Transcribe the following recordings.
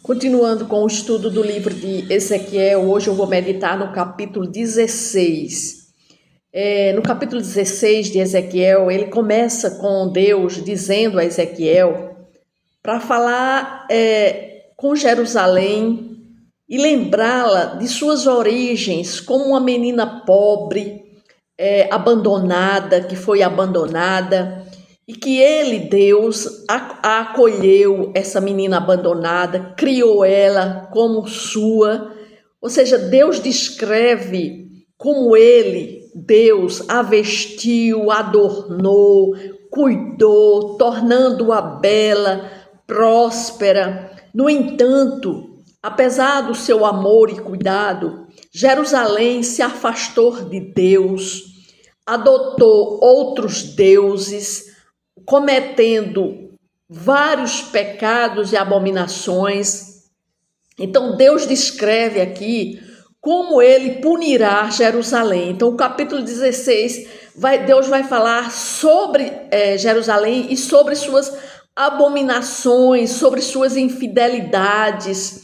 Continuando com o estudo do livro de Ezequiel, hoje eu vou meditar no capítulo 16. No capítulo 16 de Ezequiel, ele começa com Deus dizendo a Ezequiel para falar com Jerusalém e lembrá-la de suas origens como uma menina pobre, abandonada, que foi abandonada, e que ele, Deus, a acolheu, essa menina abandonada, criou ela como sua. Ou seja, Deus descreve como ele, Deus, a vestiu, adornou, cuidou, tornando-a bela, próspera. No entanto, apesar do seu amor e cuidado, Jerusalém se afastou de Deus, adotou outros deuses, cometendo vários pecados e abominações. Então Deus descreve aqui como ele punirá Jerusalém. Então o capítulo 16, Deus vai falar sobre Jerusalém e sobre suas abominações, sobre suas infidelidades.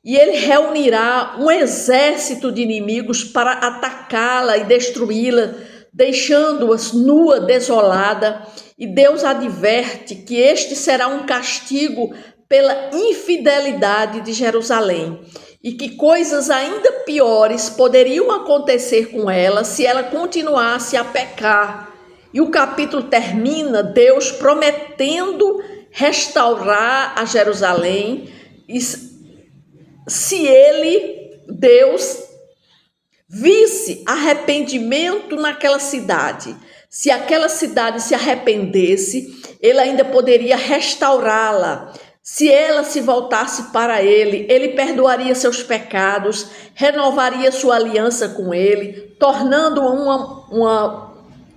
E ele reunirá um exército de inimigos para atacá-la e destruí-la, deixando-a nua, desolada. E Deus adverte que este será um castigo pela infidelidade de Jerusalém e que coisas ainda piores poderiam acontecer com ela se ela continuasse a pecar. E o capítulo termina Deus prometendo restaurar a Jerusalém se ele, Deus, visse arrependimento naquela cidade. Se aquela cidade se arrependesse, ele ainda poderia restaurá-la. Se ela se voltasse para ele, ele perdoaria seus pecados, renovaria sua aliança com ele, tornando-a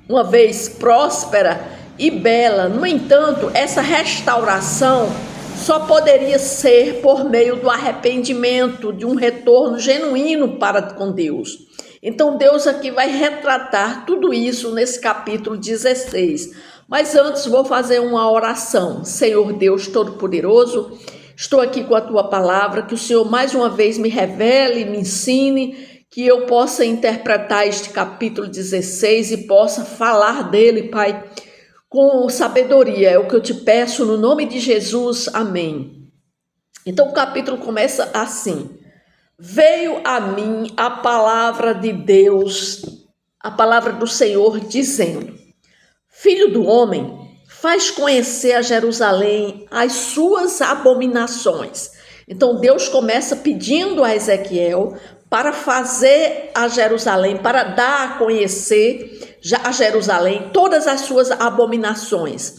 uma vez próspera e bela. No entanto, essa restauração só poderia ser por meio do arrependimento, de um retorno genuíno para com Deus. Então Deus aqui vai retratar tudo isso nesse capítulo 16. Mas antes vou fazer uma oração. Senhor Deus Todo-Poderoso, estou aqui com a Tua palavra, que o Senhor mais uma vez me revele, me ensine, que eu possa interpretar este capítulo 16 e possa falar dele, Pai, com sabedoria. É o que eu te peço no nome de Jesus. Amém. Então o capítulo começa assim: veio a mim a palavra de Deus, a palavra do Senhor, dizendo: Filho do homem, faz conhecer a Jerusalém as suas abominações. Então Deus começa pedindo a Ezequiel para fazer a Jerusalém, para dar a conhecer a Jerusalém todas as suas abominações.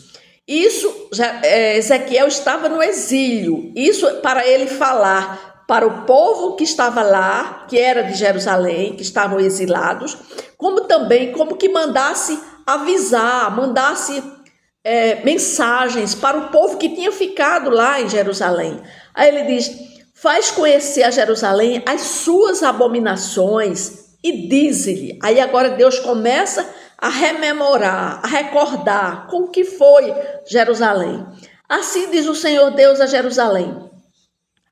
Isso, Ezequiel estava no exílio, isso para ele falar para o povo que estava lá, que era de Jerusalém, que estavam exilados, como também como que mandasse avisar, mandasse mensagens para o povo que tinha ficado lá em Jerusalém. Aí ele diz: faz conhecer a Jerusalém as suas abominações e dize-lhe. Aí agora Deus começa a rememorar, a recordar com o que foi Jerusalém. Assim diz o Senhor Deus a Jerusalém.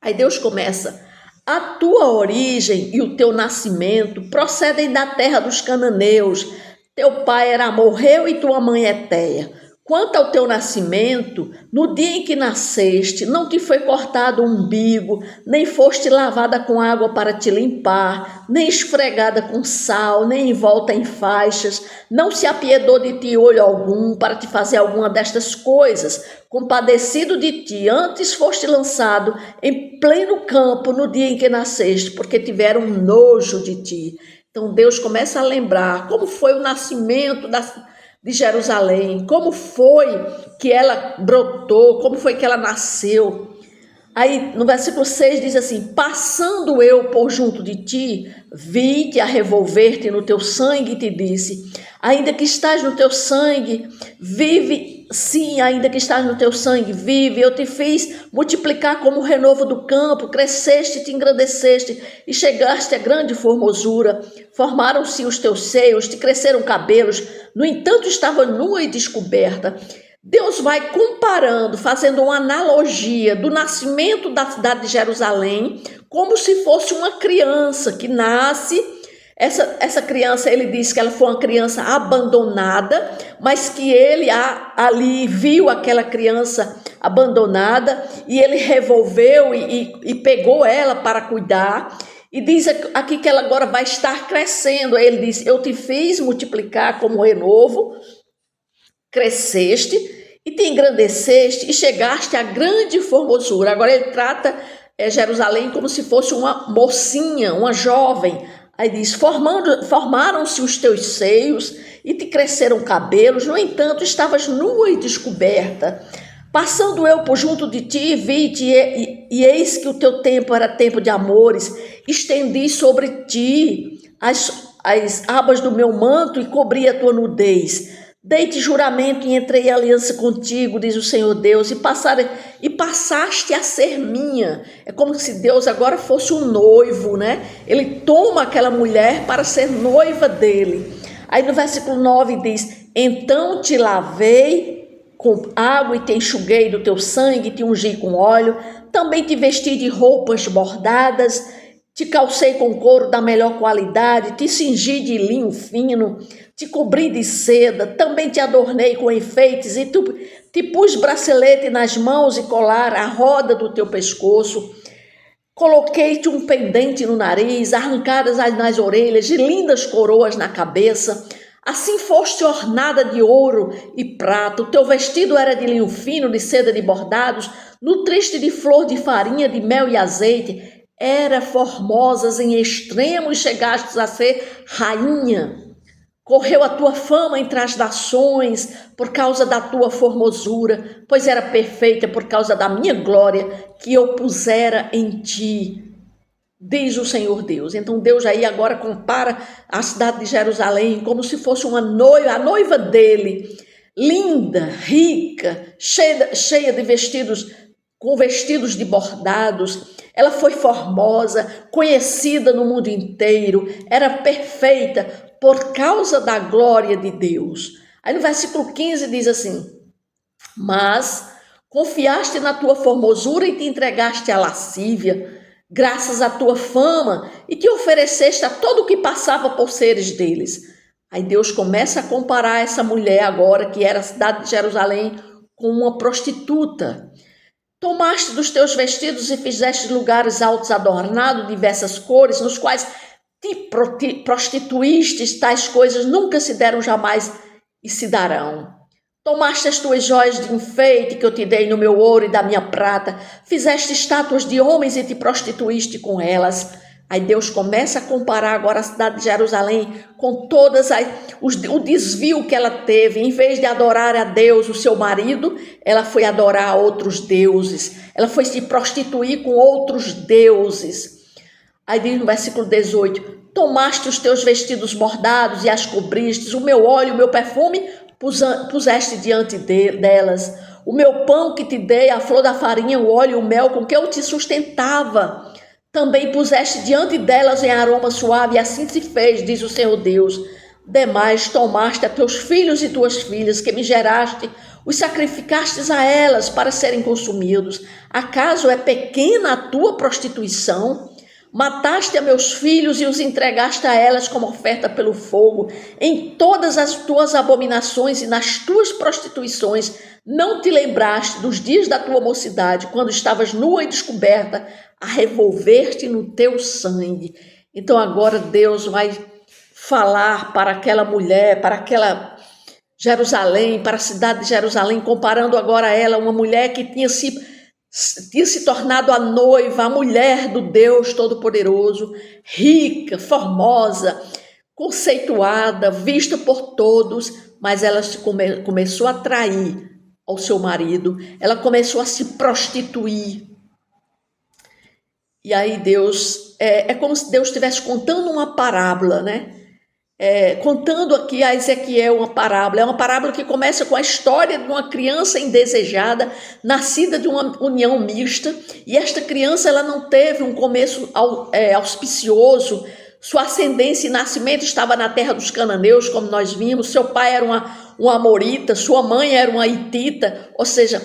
Aí Deus começa: a tua origem e o teu nascimento procedem da terra dos cananeus. Teu pai era amorreu e tua mãe Eteia. Quanto ao teu nascimento, no dia em que nasceste, não te foi cortado o umbigo, nem foste lavada com água para te limpar, nem esfregada com sal, nem envolta em faixas. Não se apiedou de ti olho algum para te fazer alguma destas coisas. Compadecido de ti, antes foste lançado em pleno campo no dia em que nasceste, porque tiveram nojo de ti. Então Deus começa a lembrar como foi o nascimento de Jerusalém, como foi que ela brotou, como foi que ela nasceu. Aí no versículo 6 diz assim: passando eu por junto de ti, vi-te a revolver-te no teu sangue e te disse: ainda que estás no teu sangue, vive. Sim, ainda que estás no teu sangue, vive. Eu te fiz multiplicar como o renovo do campo, cresceste, te engrandeceste e chegaste a grande formosura. Formaram-se os teus seios, te cresceram cabelos. No entanto, estava nua e descoberta. Deus vai comparando, fazendo uma analogia do nascimento da cidade de Jerusalém, como se fosse uma criança que nasce. Essa criança, ele diz que ela foi uma criança abandonada, mas que ele ali viu aquela criança abandonada e ele revolveu e pegou ela para cuidar. E diz aqui que ela agora vai estar crescendo. Aí ele diz: eu te fiz multiplicar como renovo, cresceste e te engrandeceste e chegaste à grande formosura. Agora ele trata Jerusalém como se fosse uma mocinha, uma jovem. Aí diz: formaram-se os teus seios e te cresceram cabelos, no entanto estavas nua e descoberta. Passando eu por junto de ti, vi-te, e eis que o teu tempo era tempo de amores. Estendi sobre ti as abas do meu manto e cobri a tua nudez. Dei-te juramento e entrei em aliança contigo, diz o Senhor Deus, e passaste a ser minha. É como se Deus agora fosse um noivo, né? Ele toma aquela mulher para ser noiva dele. Aí no versículo 9 diz: então te lavei com água e te enxuguei do teu sangue, te ungi com óleo, também te vesti de roupas bordadas, te calcei com couro da melhor qualidade, te cingi de linho fino, te cobri de seda, também te adornei com enfeites e te pus bracelete nas mãos e colar à roda do teu pescoço. Coloquei-te um pendente no nariz, arrancadas nas orelhas e lindas coroas na cabeça. Assim foste ornada de ouro e prata, o teu vestido era de linho fino, de seda de bordados, nutriste de flor de farinha, de mel e azeite. Era formosas em extremo e chegastes a ser rainha. Correu a tua fama entre as nações por causa da tua formosura, pois era perfeita por causa da minha glória que eu pusera em ti, diz o Senhor Deus. Então Deus aí agora compara a cidade de Jerusalém como se fosse uma noiva, a noiva dele, linda, rica, cheia de vestidos, com vestidos de bordados. Ela foi formosa, conhecida no mundo inteiro, era perfeita por causa da glória de Deus. Aí no versículo 15 diz assim: mas confiaste na tua formosura e te entregaste à lascívia, graças à tua fama, e te ofereceste a todo o que passava por seres deles. Aí Deus começa a comparar essa mulher agora, que era a cidade de Jerusalém, com uma prostituta. Tomaste dos teus vestidos e fizeste lugares altos adornados, diversas cores, nos quais te prostituíste. Tais coisas nunca se deram jamais e se darão. Tomaste as tuas joias de enfeite que eu te dei no meu ouro e da minha prata, fizeste estátuas de homens e te prostituíste com elas. Aí Deus começa a comparar agora a cidade de Jerusalém com o desvio que ela teve. Em vez de adorar a Deus, o seu marido, ela foi adorar outros deuses. Ela foi se prostituir com outros deuses. Aí diz no versículo 18: tomaste os teus vestidos bordados e as cobristes, o meu óleo e o meu perfume puseste diante delas. O meu pão que te dei, a flor da farinha, o óleo e o mel com que eu te sustentava, também puseste diante delas em aroma suave, e assim se fez, diz o Senhor Deus. Demais tomaste a teus filhos e tuas filhas, que me geraste, os sacrificastes a elas para serem consumidos. Acaso é pequena a tua prostituição? Mataste a meus filhos e os entregaste a elas como oferta pelo fogo. Em todas as tuas abominações e nas tuas prostituições, não te lembraste dos dias da tua mocidade, quando estavas nua e descoberta, a revolver-te no teu sangue. Então agora Deus vai falar para aquela mulher, para aquela Jerusalém, para a cidade de Jerusalém, comparando agora ela, uma mulher que tinha se tornado a noiva, a mulher do Deus Todo-Poderoso, rica, formosa, conceituada, vista por todos, mas ela começou a trair ao seu marido, ela começou a se prostituir. E aí Deus, é como se Deus estivesse contando uma parábola, né? Contando aqui a Ezequiel uma parábola. É uma parábola que começa com a história de uma criança indesejada, nascida de uma união mista, e esta criança ela não teve um começo auspicioso. Sua ascendência e nascimento estava na terra dos cananeus, como nós vimos. Seu pai era um amorita, sua mãe era uma hitita, ou seja,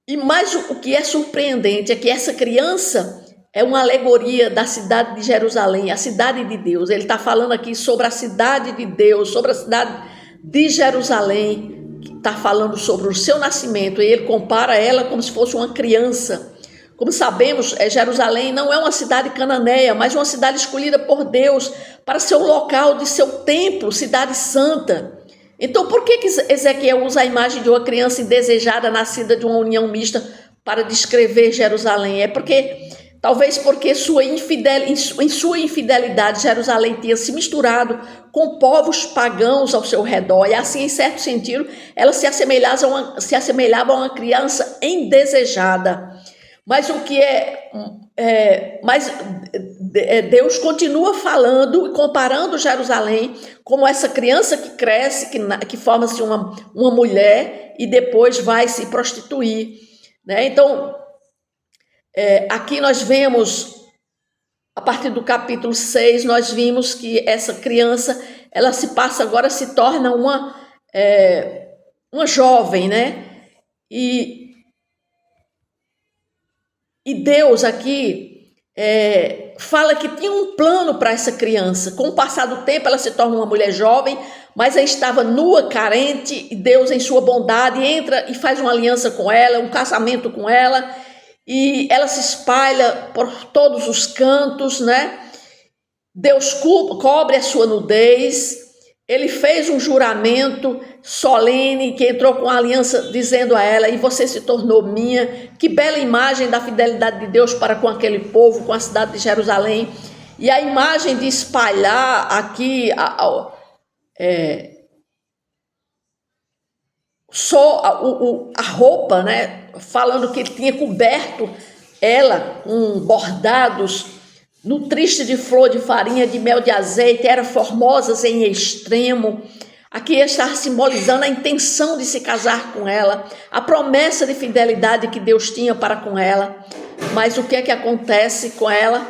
e mais o que é surpreendente é que essa criança é uma alegoria da cidade de Jerusalém, a cidade de Deus. Ele está falando aqui sobre a cidade de Deus, sobre a cidade de Jerusalém, que está falando sobre o seu nascimento, e ele compara ela como se fosse uma criança. Como sabemos, Jerusalém não é uma cidade cananeia, mas uma cidade escolhida por Deus para ser o local de seu templo, cidade santa. Então, por que Ezequiel usa a imagem de uma criança indesejada, nascida de uma união mista, para descrever Jerusalém? É porque, talvez porque em sua infidelidade, Jerusalém tinha se misturado com povos pagãos ao seu redor, e assim, em certo sentido, ela se assemelhava a uma criança indesejada. Mas Deus continua falando e comparando Jerusalém como essa criança que cresce, que forma-se uma mulher e depois vai se prostituir, né? Então, aqui nós vemos, a partir do capítulo 6, nós vimos que essa criança, ela se torna uma jovem, né? E Deus aqui fala que tinha um plano para essa criança. Com o passar do tempo, ela se torna uma mulher jovem, mas ela estava nua, carente, e Deus, em sua bondade, entra e faz uma aliança com ela, um casamento com ela, e ela se espalha por todos os cantos, né? Deus cobre a sua nudez. Ele fez um juramento solene que entrou com a aliança dizendo a ela: e você se tornou minha. Que bela imagem da fidelidade de Deus para com aquele povo, com a cidade de Jerusalém. E a imagem de espalhar aqui a roupa, né? Falando que ele tinha coberto ela com bordados no triste de flor de farinha, de mel de azeite, eram formosas em extremo. Aqui está simbolizando a intenção de se casar com ela, a promessa de fidelidade que Deus tinha para com ela. Mas o que é que acontece com ela?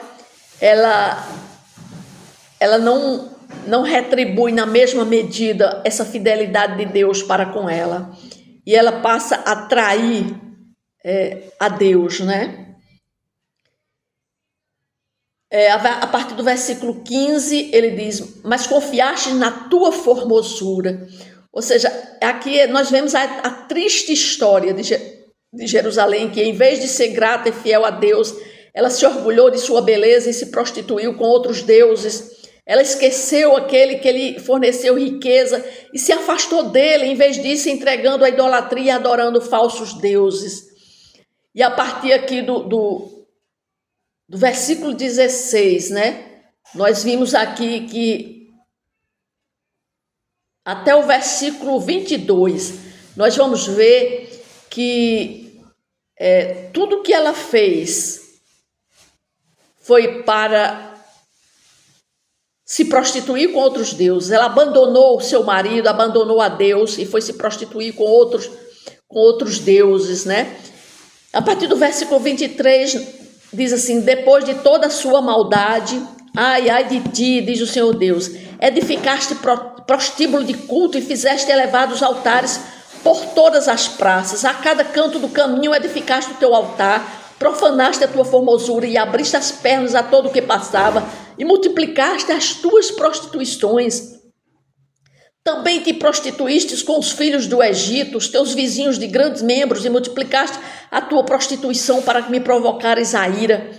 Ela não retribui na mesma medida essa fidelidade de Deus para com ela. E ela passa a trair a Deus, né? A partir do versículo 15, ele diz: mas confiaste na tua formosura. Ou seja, aqui nós vemos a triste história de Jerusalém, que em vez de ser grata e fiel a Deus, ela se orgulhou de sua beleza e se prostituiu com outros deuses. Ela esqueceu aquele que lhe forneceu riqueza e se afastou dele, em vez disso, entregando a idolatria e adorando falsos deuses. E a partir aqui do versículo 16, né? Nós vimos aqui que até o versículo 22, nós vamos ver que tudo que ela fez foi para se prostituir com outros deuses. Ela abandonou o seu marido, abandonou a Deus e foi se prostituir com outros deuses, né? A partir do versículo 23, diz assim: depois de toda a sua maldade, ai de ti, diz o Senhor Deus, edificaste prostíbulo de culto e fizeste elevados altares por todas as praças, a cada canto do caminho edificaste o teu altar, profanaste a tua formosura e abriste as pernas a todo o que passava e multiplicaste as tuas prostituições. Também te prostituíste com os filhos do Egito, os teus vizinhos de grandes membros, e multiplicaste a tua prostituição para que me provocares a ira.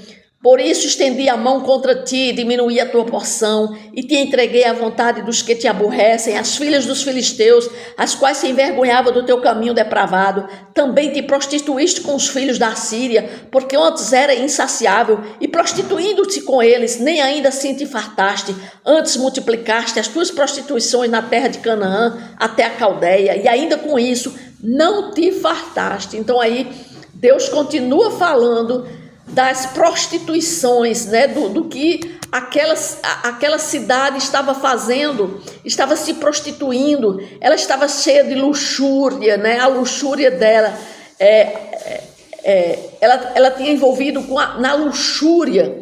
Por isso estendi a mão contra ti, diminuí a tua porção, e te entreguei à vontade dos que te aborrecem, as filhas dos filisteus, as quais se envergonhavam do teu caminho depravado. Também te prostituíste com os filhos da Síria, porque antes era insaciável, e prostituindo-te com eles, nem ainda assim te fartaste. Antes multiplicaste as tuas prostituições na terra de Canaã, até a Caldeia, e ainda com isso não te fartaste. Então aí Deus continua falando das prostituições, né, do que aquela cidade estava fazendo, estava se prostituindo, ela estava cheia de luxúria, né, a luxúria dela, ela tinha envolvido na luxúria,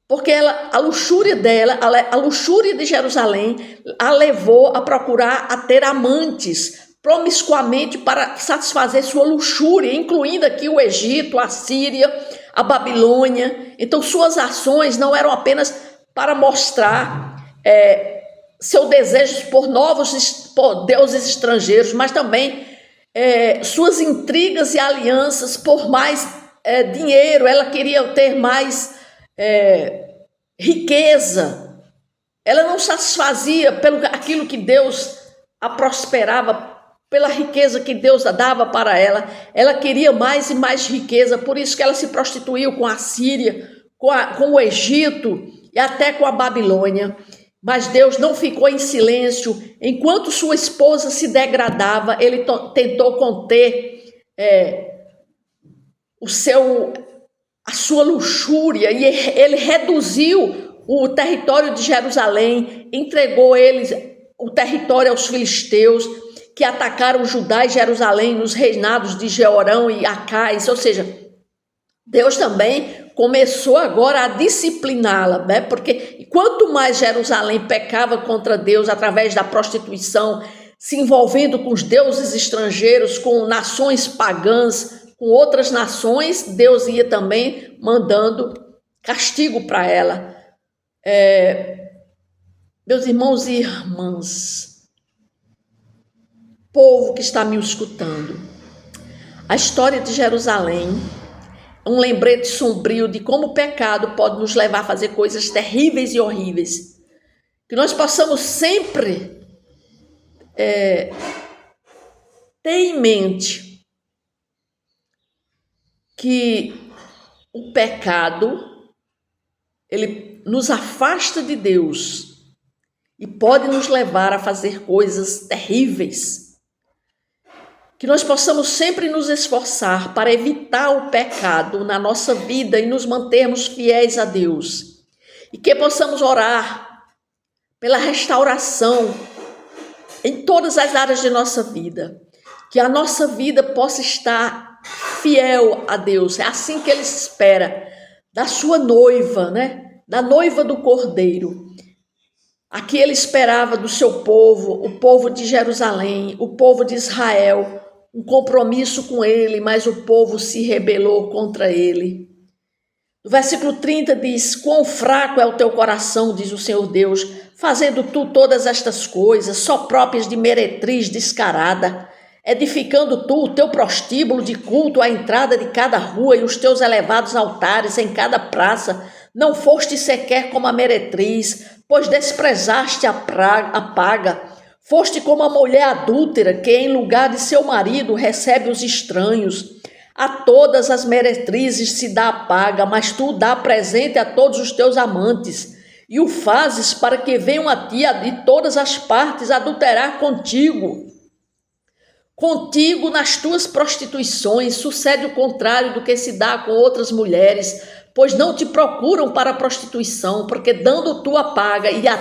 porque a luxúria dela, a luxúria de Jerusalém, a levou a procurar a ter amantes promiscuamente para satisfazer sua luxúria, incluindo aqui o Egito, a Síria, a Babilônia. Então suas ações não eram apenas para mostrar seu desejo por deuses estrangeiros, mas também suas intrigas e alianças por mais dinheiro. Ela queria ter mais riqueza. Ela não satisfazia pelo aquilo que Deus a prosperava, pela riqueza que Deus dava para ela. Ela queria mais e mais riqueza, por isso que ela se prostituiu com a Síria, com o Egito e até com a Babilônia. Mas Deus não ficou em silêncio. Enquanto sua esposa se degradava, ele tentou conter a sua luxúria, e ele reduziu o território de Jerusalém, entregou o território aos filisteus, que atacaram Judá e Jerusalém nos reinados de Jeorão e Acais. Ou seja, Deus também começou agora a discipliná-la, né? Porque quanto mais Jerusalém pecava contra Deus através da prostituição, se envolvendo com os deuses estrangeiros, com nações pagãs, com outras nações, Deus ia também mandando castigo para ela. Meus irmãos e irmãs, povo que está me escutando, a história de Jerusalém é um lembrete sombrio de como o pecado pode nos levar a fazer coisas terríveis e horríveis. Que nós possamos sempre ter em mente que o pecado, ele nos afasta de Deus e pode nos levar a fazer coisas terríveis. Que nós possamos sempre nos esforçar para evitar o pecado na nossa vida e nos mantermos fiéis a Deus. E que possamos orar pela restauração em todas as áreas de nossa vida. Que a nossa vida possa estar fiel a Deus. É assim que ele espera da sua noiva, né? Da noiva do Cordeiro. Aqui ele esperava do seu povo, o povo de Jerusalém, o povo de Israel, um compromisso com ele, mas o povo se rebelou contra ele. No versículo 30 diz: quão fraco é o teu coração, diz o Senhor Deus, fazendo tu todas estas coisas, só próprias de meretriz descarada, edificando tu o teu prostíbulo de culto à entrada de cada rua e os teus elevados altares em cada praça. Não foste sequer como a meretriz, pois desprezaste a paga. Foste como a mulher adúltera, que em lugar de seu marido recebe os estranhos. A todas as meretrizes se dá a paga, mas tu dá presente a todos os teus amantes, e o fazes para que venham a ti de todas as partes adulterar contigo. Contigo nas tuas prostituições sucede o contrário do que se dá com outras mulheres, pois não te procuram para a prostituição, porque dando tu a paga e a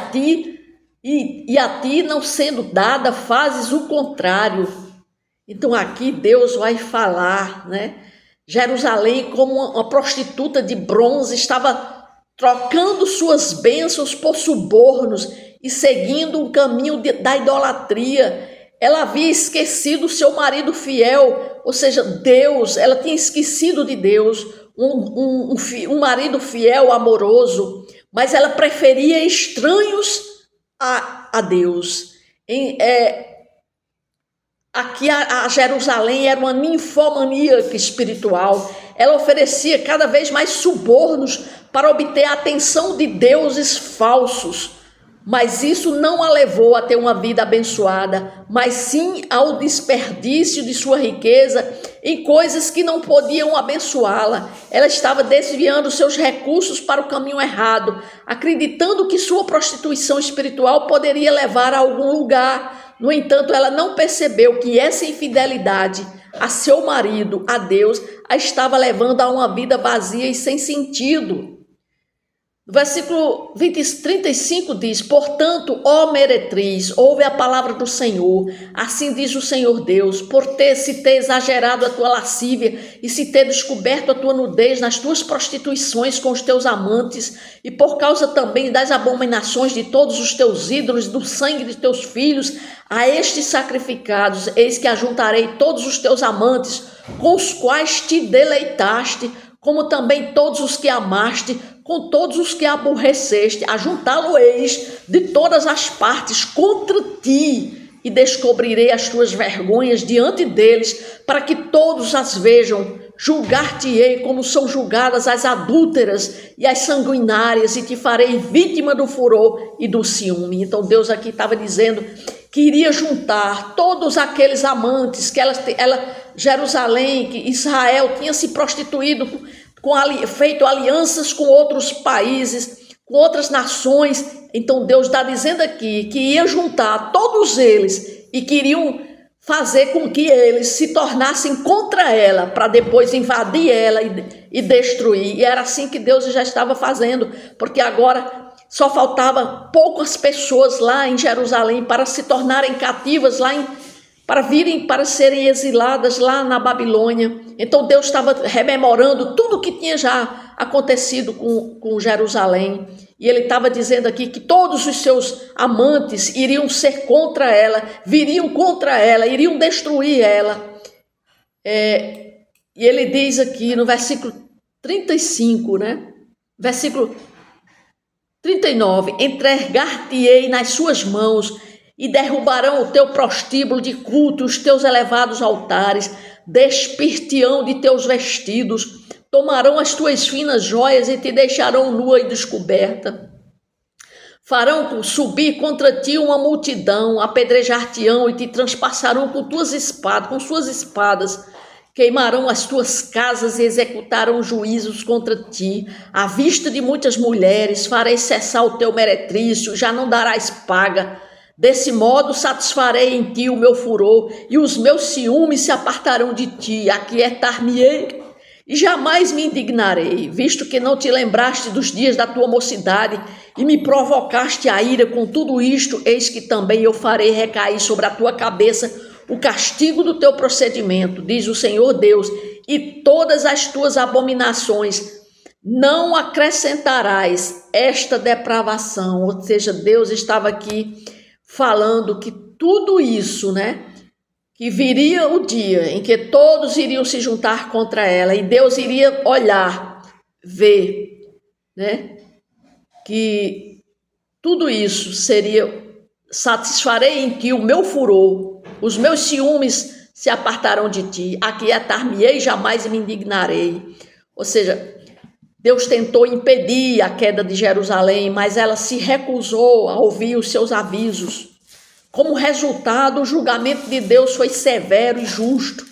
ti não sendo dada, fazes o contrário. Então aqui Deus vai falar, né? Jerusalém, como uma prostituta de bronze, estava trocando suas bênçãos por subornos e seguindo um caminho da idolatria. Ela havia esquecido seu marido fiel, ou seja, Deus. Ela tinha esquecido de Deus, um marido fiel, amoroso, mas ela preferia estranhos a Deus. Aqui a Jerusalém era uma ninfomaníaca espiritual. Ela oferecia cada vez mais subornos para obter a atenção de deuses falsos. Mas isso não a levou a ter uma vida abençoada, mas sim ao desperdício de sua riqueza em coisas que não podiam abençoá-la. Ela estava desviando seus recursos para o caminho errado, acreditando que sua prostituição espiritual poderia levar a algum lugar. No entanto, ela não percebeu que essa infidelidade a seu marido, a Deus, a estava levando a uma vida vazia e sem sentido. No versículo 35 diz: portanto, ó meretriz, ouve a palavra do Senhor. Assim diz o Senhor Deus: se ter exagerado a tua lascívia e se ter descoberto a tua nudez nas tuas prostituições com os teus amantes, e por causa também das abominações de todos os teus ídolos, do sangue de teus filhos, a estes sacrificados, eis que ajuntarei todos os teus amantes, com os quais te deleitaste, como também todos os que amaste, com todos os que aborreceste, ajuntá-lo-eis de todas as partes contra ti, e descobrirei as tuas vergonhas diante deles, para que todos as vejam. Julgar-te-ei como são julgadas as adúlteras e as sanguinárias, e te farei vítima do furor e do ciúme. Então Deus aqui estava dizendo que iria juntar todos aqueles amantes que Jerusalém, que Israel tinha se prostituído, feito alianças com outros países, com outras nações. Então Deus está dizendo aqui que ia juntar todos eles e queriam fazer com que eles se tornassem contra ela, para depois invadir ela e destruir. E era assim que Deus já estava fazendo, porque agora só faltava poucas pessoas lá em Jerusalém para se tornarem cativas para serem exiladas lá na Babilônia. Então Deus estava rememorando tudo que tinha já acontecido com Jerusalém. E ele estava dizendo aqui que todos os seus amantes iriam ser contra ela, viriam contra ela, iriam destruir ela. E ele diz aqui no versículo 35, né? Versículo 39, entregar-te-ei nas suas mãos, e derrubarão o teu prostíbulo de culto, os teus elevados altares, despir-te-ão de teus vestidos, tomarão as tuas finas joias e te deixarão nua e descoberta. Farão subir contra ti uma multidão, apedrejar-te-ão e te transpassarão com suas espadas, queimarão as tuas casas e executarão juízos contra ti. À vista de muitas mulheres farei cessar o teu meretrício, já não darás paga. Desse modo satisfarei em ti o meu furor, e os meus ciúmes se apartarão de ti. Aquietar-me-ei e jamais me indignarei, visto que não te lembraste dos dias da tua mocidade e me provocaste a ira com tudo isto. Eis que também eu farei recair sobre a tua cabeça o castigo do teu procedimento, diz o Senhor Deus, e todas as tuas abominações não acrescentarás esta depravação. Ou seja, Deus estava aqui falando que tudo isso, né, que viria o dia em que todos iriam se juntar contra ela, e Deus iria olhar, ver, né, que tudo isso seria: satisfarei em ti o meu furor, os meus ciúmes se apartarão de ti, aquietar-me-ei, jamais me indignarei. Ou seja, Deus tentou impedir a queda de Jerusalém, mas ela se recusou a ouvir os seus avisos. Como resultado, o julgamento de Deus foi severo e justo.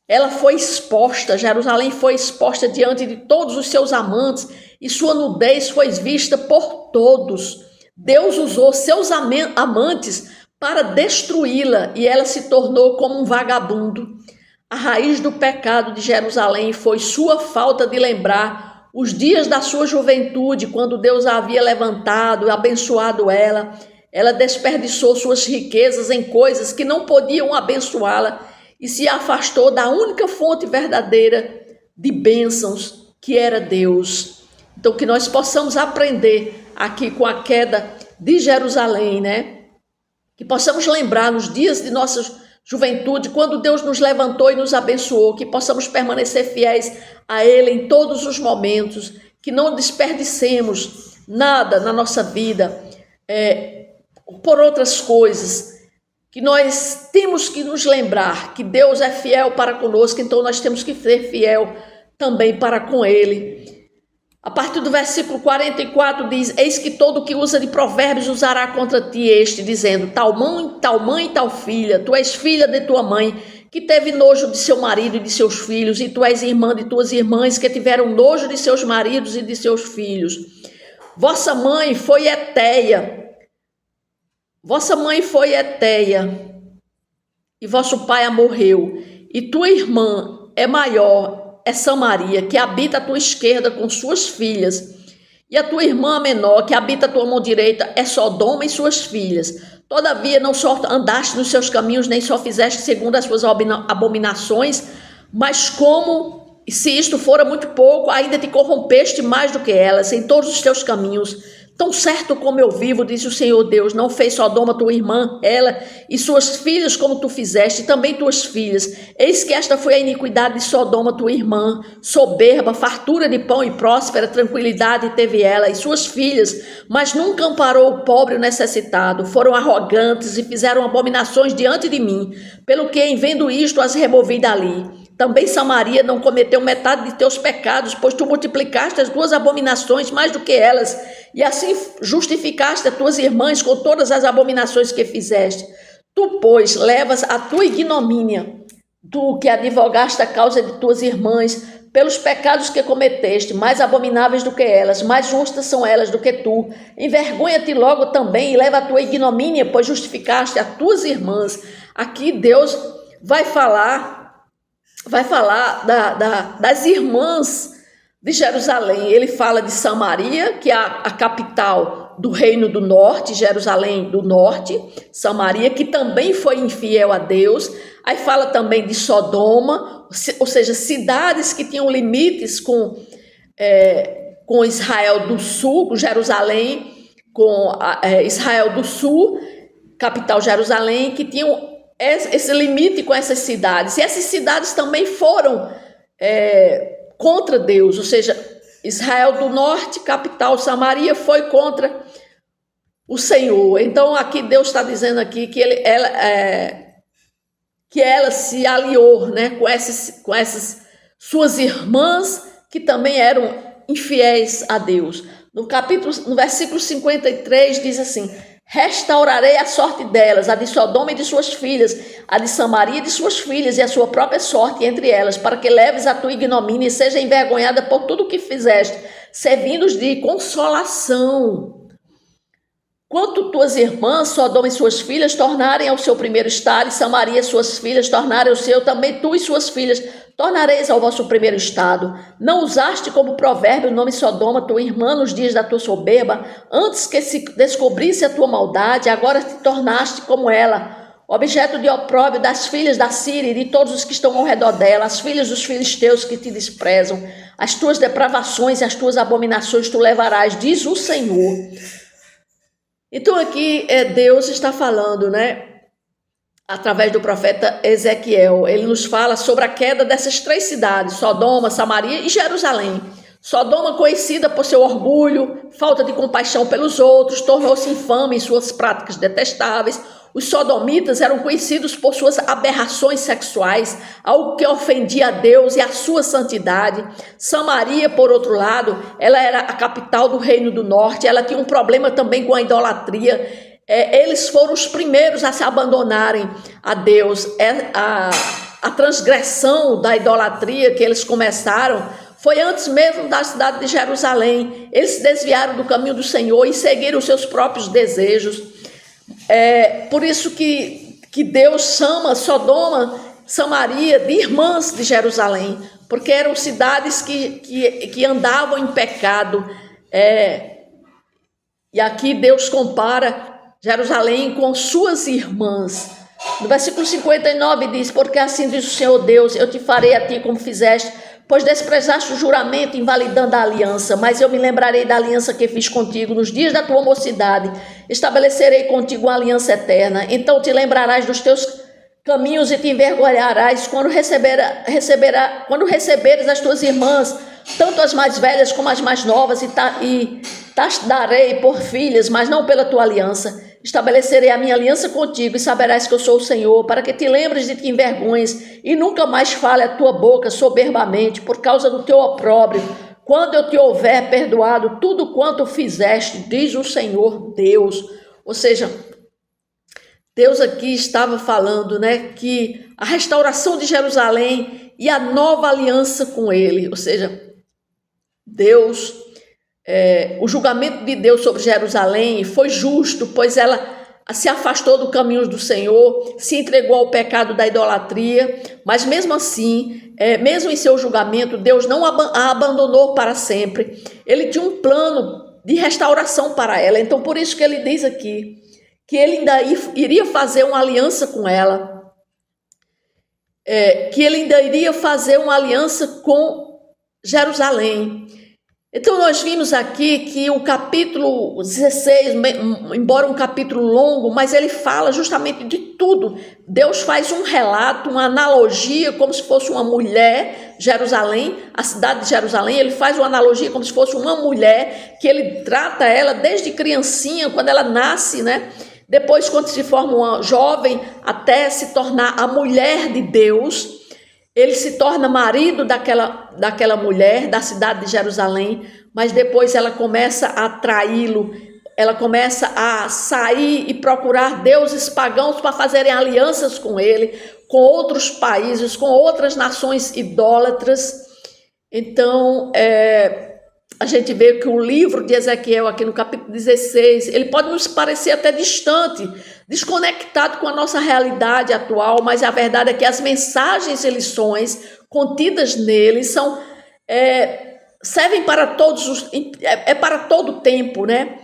Ela foi exposta, Jerusalém foi exposta diante de todos os seus amantes, e sua nudez foi vista por todos. Deus usou seus amantes para destruí-la, e ela se tornou como um vagabundo. A raiz do pecado de Jerusalém foi sua falta de lembrar os dias da sua juventude, quando Deus a havia levantado e abençoado ela. Ela desperdiçou suas riquezas em coisas que não podiam abençoá-la e se afastou da única fonte verdadeira de bênçãos, que era Deus. Então, que nós possamos aprender aqui com a queda de Jerusalém, né? Que possamos lembrar nos dias de nossa juventude, quando Deus nos levantou e nos abençoou, que possamos permanecer fiéis a Ele em todos os momentos, que não desperdicemos nada na nossa vida por outras coisas, que nós temos que nos lembrar que Deus é fiel para conosco, então nós temos que ser fiel também para com Ele. A partir do versículo 44 diz: eis que todo que usa de provérbios usará contra ti este, dizendo: tal mãe, tal filha, tu és filha de tua mãe, que teve nojo de seu marido e de seus filhos, e tu és irmã de tuas irmãs, que tiveram nojo de seus maridos e de seus filhos. Vossa mãe foi Eteia, e vosso pai a morreu, e tua irmã é maior, é Samaria, que habita à tua esquerda com suas filhas. E a tua irmã menor, que habita a tua mão direita, é Sodoma e suas filhas. Todavia não só andaste nos seus caminhos, nem só fizeste segundo as suas abominações, mas como, se isto fora muito pouco, ainda te corrompeste mais do que elas em todos os teus caminhos. Tão certo como eu vivo, diz o Senhor Deus, não fez Sodoma tua irmã, ela e suas filhas como tu fizeste, e também tuas filhas. Eis que esta foi a iniquidade de Sodoma tua irmã, soberba, fartura de pão e próspera, tranquilidade teve ela e suas filhas, mas nunca amparou o pobre e o necessitado. Foram arrogantes e fizeram abominações diante de mim, pelo que, em vendo isto, as removi dali. Também Samaria não cometeu metade de teus pecados, pois tu multiplicaste as tuas abominações mais do que elas, e assim justificaste as tuas irmãs com todas as abominações que fizeste. Tu, pois, levas a tua ignomínia, tu que advogaste a causa de tuas irmãs, pelos pecados que cometeste, mais abomináveis do que elas, mais justas são elas do que tu. Envergonha-te logo também e leva a tua ignomínia, pois justificaste as tuas irmãs. Aqui Deus vai falar das irmãs de Jerusalém. Ele fala de Samaria, que é a capital do reino do norte, Jerusalém do norte, Samaria, que também foi infiel a Deus. Aí fala também de Sodoma, ou seja, cidades que tinham limites com Israel do sul, com Jerusalém, com Israel do sul, capital Jerusalém, que tinham esse limite com essas cidades. E essas cidades também foram contra Deus, ou seja, Israel do norte, capital Samaria, foi contra o Senhor. Então aqui Deus está dizendo aqui que ela se aliou, né, com essas suas irmãs que também eram infiéis a Deus. No versículo 53 diz assim: restaurarei a sorte delas, a de Sodoma e de suas filhas, a de Samaria e de suas filhas, e a sua própria sorte entre elas, para que leves a tua ignomínia e seja envergonhada por tudo o que fizeste, servindo-os de consolação. Quanto tuas irmãs, Sodoma e suas filhas, tornarem ao seu primeiro estado, e Samaria e suas filhas tornarem ao seu, também tu e suas filhas tornareis ao vosso primeiro estado. Não usaste como provérbio o nome Sodoma, tua irmã, nos dias da tua soberba, antes que se descobrisse a tua maldade, agora te tornaste como ela, objeto de opróbrio das filhas da Síria e de todos os que estão ao redor dela, as filhas dos filisteus que te desprezam. As tuas depravações e as tuas abominações tu levarás, diz o Senhor. Então aqui Deus está falando, né, através do profeta Ezequiel. Ele nos fala sobre a queda dessas três cidades, Sodoma, Samaria e Jerusalém. Sodoma, conhecida por seu orgulho, falta de compaixão pelos outros, tornou-se infame em suas práticas detestáveis. Os sodomitas eram conhecidos por suas aberrações sexuais, algo que ofendia a Deus e a sua santidade. Samaria, por outro lado, ela era a capital do reino do norte, ela tinha um problema também com a idolatria. Eles foram os primeiros a se abandonarem a Deus. A transgressão da idolatria que eles começaram foi antes mesmo da cidade de Jerusalém. Eles se desviaram do caminho do Senhor e seguiram os seus próprios desejos. Por isso que Deus chama Sodoma, Samaria de irmãs de Jerusalém, porque eram cidades que andavam em pecado. E aqui Deus compara Jerusalém com suas irmãs. No versículo 59 diz: porque assim diz o Senhor Deus, eu te farei a ti como fizeste, pois desprezaste o juramento, invalidando a aliança. Mas eu me lembrarei da aliança que fiz contigo nos dias da tua mocidade. Estabelecerei contigo uma aliança eterna. Então te lembrarás dos teus caminhos e te envergonharás quando receberes as tuas irmãs, tanto as mais velhas como as mais novas, e tas darei por filhas, mas não pela tua aliança. Estabelecerei a minha aliança contigo e saberás que eu sou o Senhor, para que te lembres de te envergonhes e nunca mais fale a tua boca soberbamente por causa do teu opróbrio, quando eu te houver perdoado tudo quanto fizeste, diz o Senhor Deus. Ou seja, Deus aqui estava falando, né, que a restauração de Jerusalém e a nova aliança com ele, ou seja, Deus, o julgamento de Deus sobre Jerusalém foi justo, pois ela se afastou do caminho do Senhor, se entregou ao pecado da idolatria, mas mesmo assim, mesmo em seu julgamento, Deus não a abandonou para sempre. Ele tinha um plano de restauração para ela. Então, por isso que ele diz aqui que ele ainda iria fazer uma aliança com ela, que ele ainda iria fazer uma aliança com Jerusalém. Então, nós vimos aqui que o capítulo 16, embora um capítulo longo, mas ele fala justamente de tudo. Deus faz um relato, uma analogia, como se fosse uma mulher, Jerusalém, a cidade de Jerusalém. Ele faz uma analogia como se fosse uma mulher, que ele trata ela desde criancinha, quando ela nasce, né? Depois, quando se forma uma jovem, até se tornar a mulher de Deus. Ele se torna marido daquela mulher da cidade de Jerusalém, mas depois ela começa a traí-lo, ela começa a sair e procurar deuses pagãos para fazerem alianças com ele, com outros países, com outras nações idólatras. Então, a gente vê que o livro de Ezequiel, aqui no capítulo 16, ele pode nos parecer até distante, desconectado com a nossa realidade atual, mas a verdade é que as mensagens e lições contidas nele servem para para todo o tempo, né?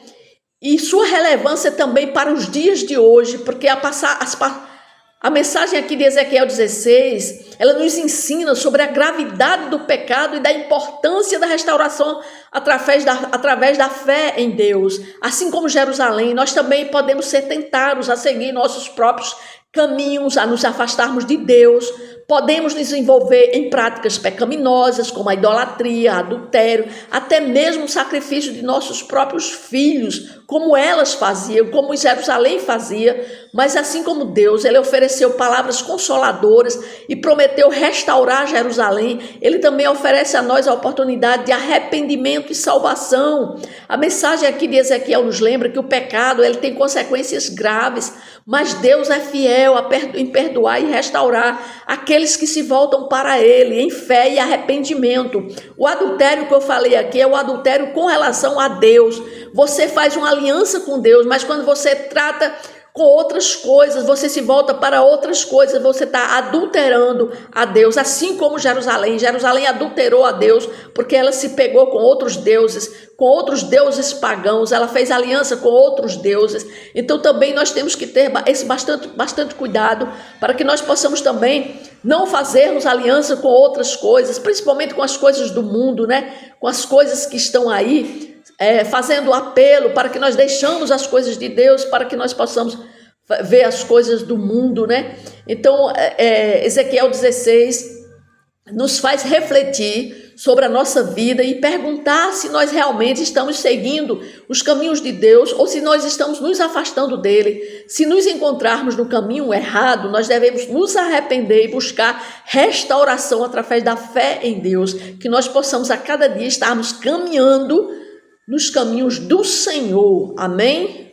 E sua relevância também para os dias de hoje, porque a mensagem aqui de Ezequiel 16, ela nos ensina sobre a gravidade do pecado e da importância da restauração através da fé em Deus. Assim como Jerusalém, nós também podemos ser tentados a seguir nossos próprios caminhos, a nos afastarmos de Deus. Podemos nos envolver em práticas pecaminosas, como a idolatria, adultério, até mesmo o sacrifício de nossos próprios filhos, como elas faziam, como Jerusalém fazia. Mas assim como Deus, ele ofereceu palavras consoladoras e prometeu restaurar Jerusalém, ele também oferece a nós a oportunidade de arrependimento e salvação. A mensagem aqui de Ezequiel nos lembra que o pecado ele tem consequências graves, mas Deus é fiel em perdoar e restaurar aqueles que se voltam para ele em fé e arrependimento. O adultério que eu falei aqui é o adultério com relação a Deus. Você faz uma aliança com Deus, mas quando você trata com outras coisas, você se volta para outras coisas, você está adulterando a Deus, assim como Jerusalém. Jerusalém adulterou a Deus, porque ela se pegou com outros deuses pagãos, ela fez aliança com outros deuses. Então também nós temos que ter esse bastante cuidado, para que nós possamos também não fazermos aliança com outras coisas, principalmente com as coisas do mundo, né? Com as coisas que estão aí, fazendo apelo para que nós deixamos as coisas de Deus, para que nós possamos ver as coisas do mundo, né? Então, Ezequiel 16 nos faz refletir sobre a nossa vida e perguntar se nós realmente estamos seguindo os caminhos de Deus ou se nós estamos nos afastando dele. Se nos encontrarmos no caminho errado, nós devemos nos arrepender e buscar restauração através da fé em Deus, que nós possamos a cada dia estarmos caminhando nos caminhos do Senhor. Amém?